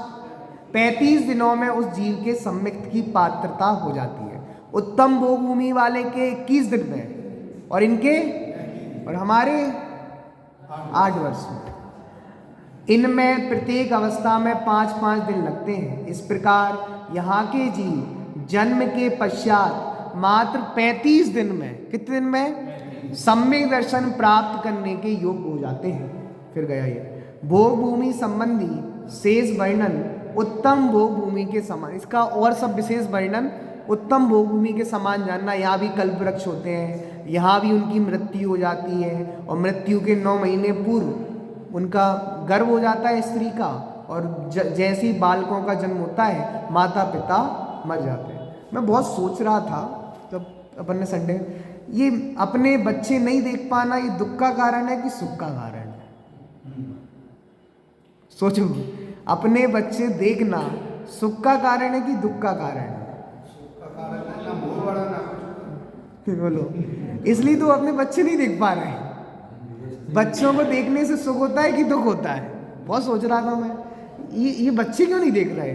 35 दिनों में उस जीव के सम्यक्त की पात्रता हो जाती है। उत्तम भोग भूमि वाले के 21 दिन में, और इनके और हमारे 8 वर्ष में। इनमें प्रत्येक अवस्था में 5-5 दिन लगते हैं। इस प्रकार यहाँ के जीव जन्म के पश्चात मात्र 35 दिन में, कितने दिन में? सम्यक दर्शन प्राप्त करने के योग्य हो जाते हैं। फिर गया ये भोग भूमि संबंधी शेष वर्णन उत्तम भोग भूमि के समान। इसका और सब विशेष वर्णन उत्तम भोगभूमि के समान जानना। यहाँ भी कल्प वृक्ष होते हैं, यहाँ भी उनकी मृत्यु हो जाती है और मृत्यु के 9 महीने पूर्व उनका गर्भ हो जाता है स्त्री का, और जैसे ही बालकों का जन्म होता है माता पिता मर जाते हैं। मैं बहुत सोच रहा था जब अपन ने संडे, ये अपने बच्चे नहीं देख पाना ये दुख का कारण है कि सुख का कारण है? सोचो, अपने बच्चे देखना सुख का कारण है कि दुख का कारण है? बोलो, इसलिए तो अपने बच्चे नहीं देख पा रहे हैं। बच्चों को देखने से सुख होता है कि दुख होता है? बहुत सोच रहा था मैं, ये बच्चे क्यों नहीं देख रहे?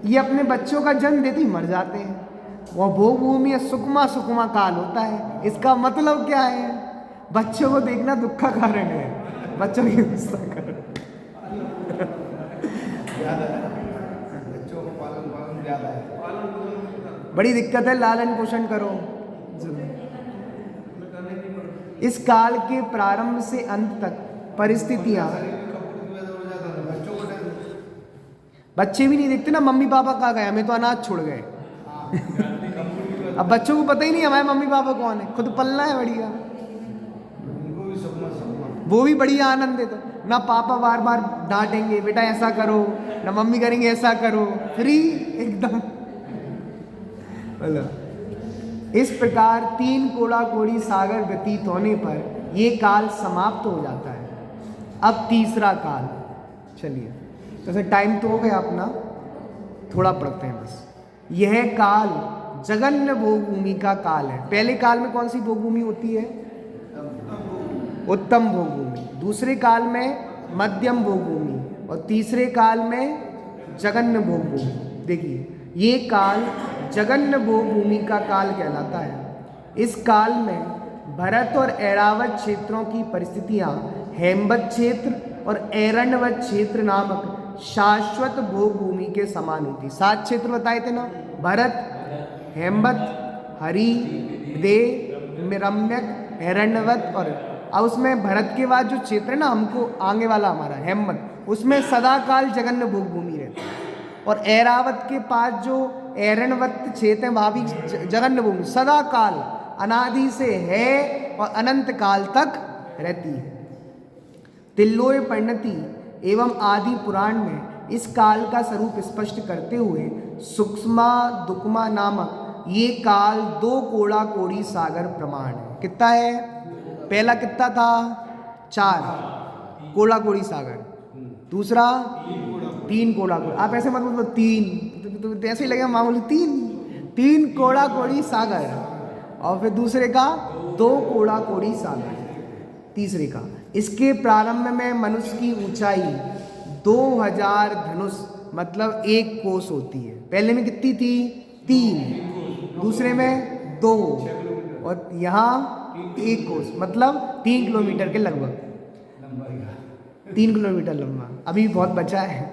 ये अपने बच्चों का जन्म देते ही मर जाते हैं। वह भोग भूमि सुकमा सुकमा काल होता है। इसका मतलब क्या है? बच्चों को देखना दुख का कारण है, बच्चों की गुस्सा कर बच्चों को पालन ज्यादा है, बड़ी दिक्कत है। लालन पोषण करो। इस काल के प्रारंभ से अंत तक परिस्थितियां, बच्चे भी नहीं देखते ना मम्मी पापा कहाँ गए, हमें तो अनाथ छोड़ गए। अब बच्चों को पता ही नहीं हमारे मम्मी पापा कौन है, खुद पलना है बढ़िया। वो भी बढ़िया आनंदित है ना, पापा बार बार डांटेंगे बेटा ऐसा करो, ना मम्मी करेंगे ऐसा करो, फ्री एकदम। इस प्रकार 3 कोड़ा कोड़ी सागर व्यतीत होने पर ये काल समाप्त हो जाता है। अब तीसरा काल, चलिए जैसे टाइम तो हो गया अपना, थोड़ा पढ़ते हैं बस। यह काल जगन्य भोगभूमि का काल है। पहले काल में कौन सी भोगभूमि होती है? उत्तम भोगभूमि। दूसरे काल में मध्यम भोगभूमि और तीसरे काल में जगन्य भोगभूमि। देखिए, ये काल जगन्य भोगभूमि का काल कहलाता है। इस काल में भरत और ऐरावत क्षेत्रों की परिस्थितियां हेमवत क्षेत्र और ऐरण्यवत क्षेत्र नामक शाश्वत भोगभूमि के समान होती। 7 क्षेत्र बताए थे ना, भरत, हेमवत, हरि, दे, रम्यक, ऐरण्यवत। और अब उसमें भरत के बाद जो क्षेत्र है ना, हमको आगे वाला हमारा हेमवत, उसमें सदा काल जगन्य भोगभूमि रहती है। और ऐरावत के पास जो ऐरण्यवत क्षेत्र है वहाँ भी जगन्य भूमि सदा काल अनादि से है और अनंत काल तक रहती है। तिल्लोय परिणति एवं आदि पुराण में इस काल का स्वरूप स्पष्ट करते हुए सूक्ष्मा दुक्मा नामक ये काल 2 कोड़ा कोड़ी सागर प्रमाण है। कितना है? पहला कितना था? 4 कोड़ा कोड़ी सागर, दूसरा 3 कोड़ा कोड़ी। आप ऐसे मत बोलो 3, तो ऐसे ही लगेगा मामूली 3 कोड़ा कोड़ी सागर, और फिर दूसरे का 2 कोड़ा कोड़ी सागर, तीसरे का। इसके प्रारंभ में मनुष्य की ऊंचाई 2000 धनुष मतलब 1 कोस होती है। पहले में कितनी थी? 3, दूसरे में 2, और यहाँ 1 कोस मतलब 3 किलोमीटर के लगभग, 3 किलोमीटर लंबा। अभी बहुत बचा है।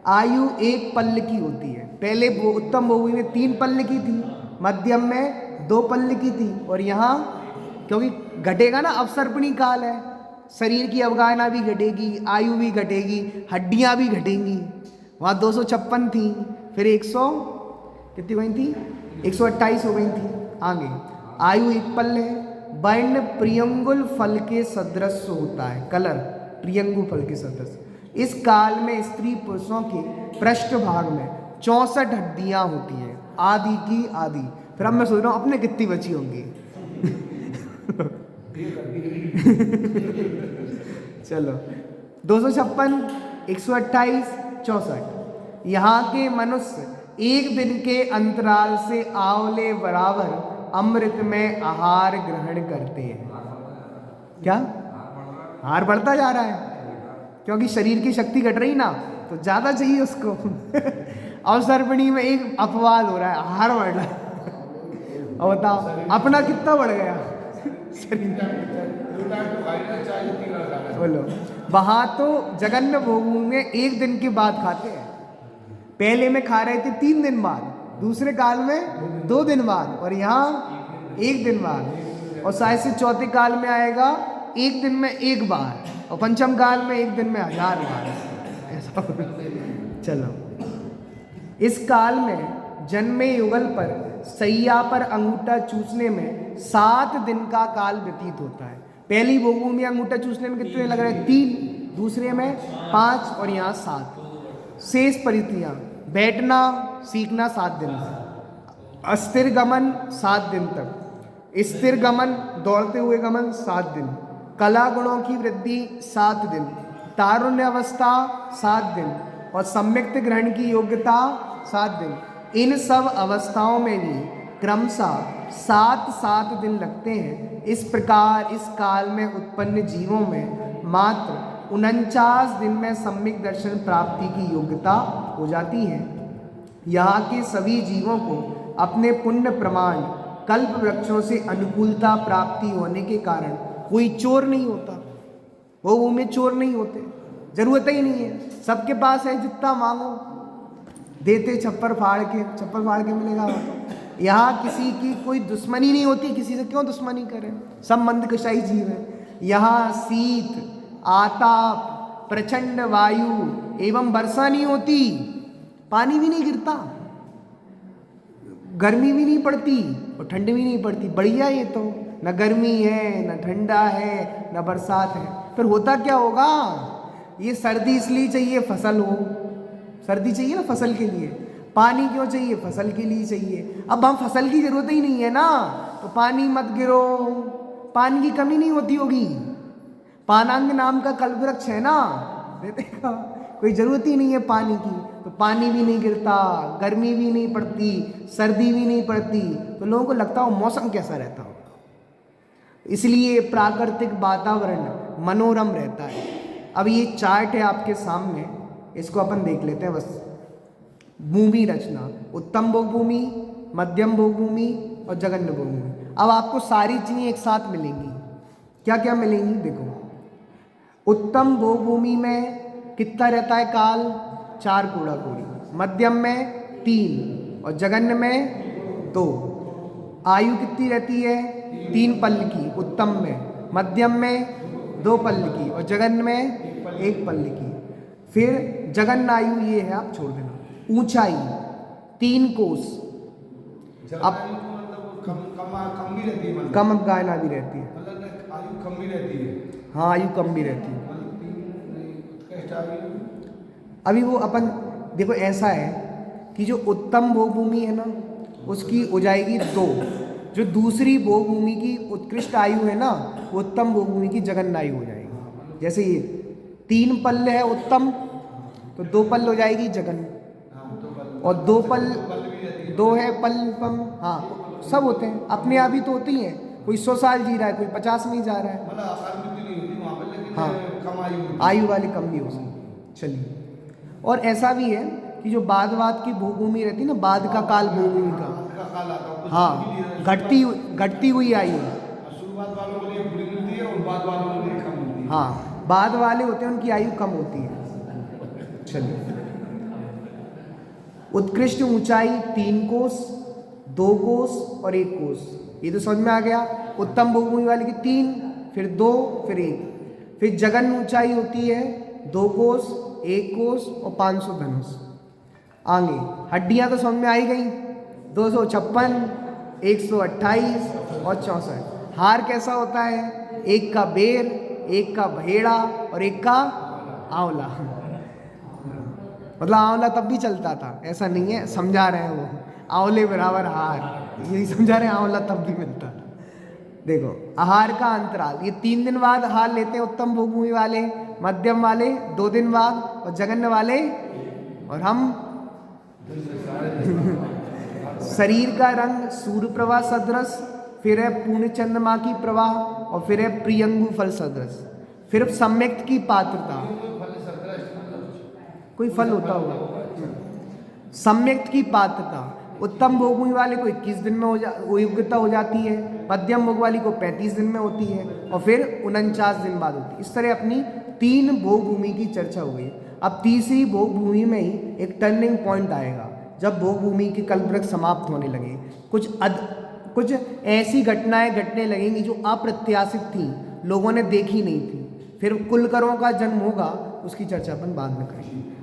आयु 1 पल्ल की होती है। पहले उत्तम भोगभूमि में 3 पल्ल की थी, मध्यम में 2 पल्ल की थी, और यहाँ क्योंकि घटेगा ना, अवसर्पणी काल है, शरीर की अवगाहना भी घटेगी, आयु भी घटेगी, हड्डियाँ भी घटेंगी। वहाँ 256 थी, फिर 100 कितनी हुई थी? 128 हो गई थी। आगे आयु 1 पल्ल है। वर्ण प्रियंगुल फल के सदृश होता है, कलर प्रियंगु फल के सदृश। इस काल में स्त्री पुरुषों के पृष्ठ भाग में 64 हड्डियां होती हैं, आदि की आदि। फिर अब मैं सोच रहा हूँ अपने कितनी बची होंगी। चलो 256, 128, 64। यहाँ के मनुष्य 1 दिन के अंतराल से आंवले बराबर अमृत में आहार ग्रहण करते हैं। क्या आहार बढ़ता जा रहा है? क्योंकि शरीर की शक्ति घट रही ना, तो ज्यादा चाहिए उसको। अवसर्पणी में एक अपवाद हो रहा है, आहार बढ़ रहा है। और बताओ अपना कितना बढ़ गया बोलो। वहां तो जगन्य भोगभूमि में 1 दिन के बाद खाते हैं। पहले में खा रहे थे 3 दिन बाद, दूसरे काल में 2 दिन बाद, और यहाँ 1 दिन बाद। और शायद से चौथे काल में आएगा 1 दिन में 1 बार, और पंचम काल में 1 दिन में 1000 बार ऐसा। चलो, इस काल में जन्मे युगल पर सैया पर अंगूठा चूसने में 7 दिन का काल व्यतीत होता है। पहली भोगभूमि में अंगूठा चूसने में कितने लग रहे हैं? 3, दूसरे में 5 और यहाँ 7। शेष परिस्थितियाँ, बैठना सीखना 7 दिन, अस्थिर गमन 7 दिन तक, स्थिर गमन दौड़ते हुए गमन 7 दिन, कला गुणों की वृद्धि 7 दिन, तारुण्य अवस्था 7 दिन और सम्यक्त ग्रहण की योग्यता 7 दिन। इन सब अवस्थाओं में भी क्रमशः 7-7 दिन लगते हैं। इस प्रकार इस काल में उत्पन्न जीवों में मात्र 49 दिन में सम्यक दर्शन प्राप्ति की योग्यता हो जाती है। यहाँ के सभी जीवों को अपने पुण्य प्रमाण कल्प वृक्षों से अनुकूलता प्राप्ति होने के कारण कोई चोर नहीं होता। वो में चोर नहीं होते, जरूरत ही नहीं है, सबके पास है, जितना मांगो देते, छप्पर फाड़ के मिलेगा। यहाँ किसी की कोई दुश्मनी नहीं होती, किसी से क्यों दुश्मनी करें, सब मंदकशाही जीव है। यहाँ शीत, आताप, प्रचंड वायु एवं वर्षा नहीं होती, पानी भी नहीं गिरता, गर्मी भी नहीं पड़ती और ठंड भी नहीं पड़ती। बढ़िया, ये तो न गर्मी है, न ठंडा है, न बरसात है। फिर होता क्या होगा? ये सर्दी इसलिए चाहिए, फसल हो, सर्दी चाहिए ना फसल के लिए, पानी क्यों चाहिए? फसल के लिए चाहिए। अब हम फसल की जरूरत ही नहीं है ना, तो पानी मत गिरो, पानी की कमी नहीं होती होगी। पानांग नाम का कल्पवृक्ष है ना, देखा, कोई ज़रूरत ही नहीं है पानी की, तो पानी भी नहीं गिरता, गर्मी भी नहीं पड़ती, सर्दी भी नहीं पड़ती, तो लोगों को लगता हो मौसम कैसा रहता होगा। इसलिए प्राकृतिक वातावरण मनोरम रहता है। अब ये चार्ट है आपके सामने, इसको अपन देख लेते हैं बस। भूमि रचना, उत्तम भोगभूमि, मध्यम भोगभूमि और जघन्य भोगभूमि। अब आपको सारी चीज़ें एक साथ मिलेंगी। क्या क्या मिलेंगी? देखो, उत्तम भोगभूमि में कितना रहता है काल? 4 कोड़ा कोड़ी, मध्यम में 3 और जघन्य में 2। आयु कितनी रहती है? 3 पल की उत्तम में, मध्यम में 2 पल की और जघन्य में 1 पल की। फिर जघन्य आयु ये है, आप छोड़ देना। ऊंचाई 3 कोस, अब कम भी रहती है, कम गायना भी रहती है, आयु कम भी रहती है। हाँ, आयु कम भी रहती है। अभी वो अपन देखो, ऐसा है कि जो उत्तम भोगभूमि है ना, उसकी हो जाएगी 2। जो दूसरी भोगभूमि की उत्कृष्ट आयु है ना, उत्तम भोगभूमि की जघन्य आयु हो जाएगी। जैसे ये 3 पल्ल है उत्तम, तो 2 पल्ल हो जाएगी जघन्य, और 2 पल 2 है पल्लम। हाँ, सब होते हैं, अपने आप ही तो होती हैं। कोई 100 साल जी रहा है, कोई 50 में ही जा रहा है। हाँ, आयु वाले कम नहीं हो सकती। चलिए, और ऐसा भी है कि जो बाद की भोगभूमि रहती है ना, बाद का काल भोगभूमि का, हाँ, घटती हुई आयु, हाँ, बाद वाले होते हैं उनकी आयु कम होती है। चलिए, उत्कृष्ट ऊंचाई 3 कोस, 2 कोस और 1 कोस, ये तो समझ में आ गया। उत्तम भोगभूमि वाले की 3, फिर 2, फिर 1। फिर जघन्य ऊंचाई होती है 2 कोस, 1 कोस और 500 धनुष। आगे हड्डियां तो समझ में आई गई, 256, 128 और 64। हार कैसा होता है? 1 का बेर, 1 का भेड़ा और 1 का आंवला। मतलब आंवला तब भी चलता था, ऐसा नहीं है, समझा रहे हैं वो, आंवले बराबर हार, यही समझा रहे हैं, आंवला तब भी मिलता था। देखो, आहार का अंतराल, ये 3 दिन बाद आहार लेते हैं उत्तम भोगभूमि वाले, मध्यम वाले 2 दिन बाद और जघन्य वाले, और हम शरीर का रंग सूर्य प्रभा सदृश, फिर है पूर्ण चंद्रमा की प्रवाह, और फिर है प्रियंगु फल सदृश। फिर सम्यक्त की पात्रता, कोई फल होता होगा। सम्यक्त की पात्रता, उत्तम भोगभूमि वाले को 21 दिन में योग्यता हो जाती है, मध्यम भोग वाली को 35 दिन में होती है, और फिर 49 दिन बाद होती है। इस तरह अपनी 3 भोगभूमि की चर्चा हो गई। अब तीसरी भोगभूमि में ही एक टर्निंग पॉइंट आएगा, जब भोगभूमि के कल्पवृक्ष समाप्त होने लगे। कुछ ऐसी घटनाएं घटने लगेंगी जो अप्रत्याशित थी, लोगों ने देखी नहीं थी। फिर कुलकरों का जन्म होगा, उसकी चर्चा अपन बाद में करेंगे।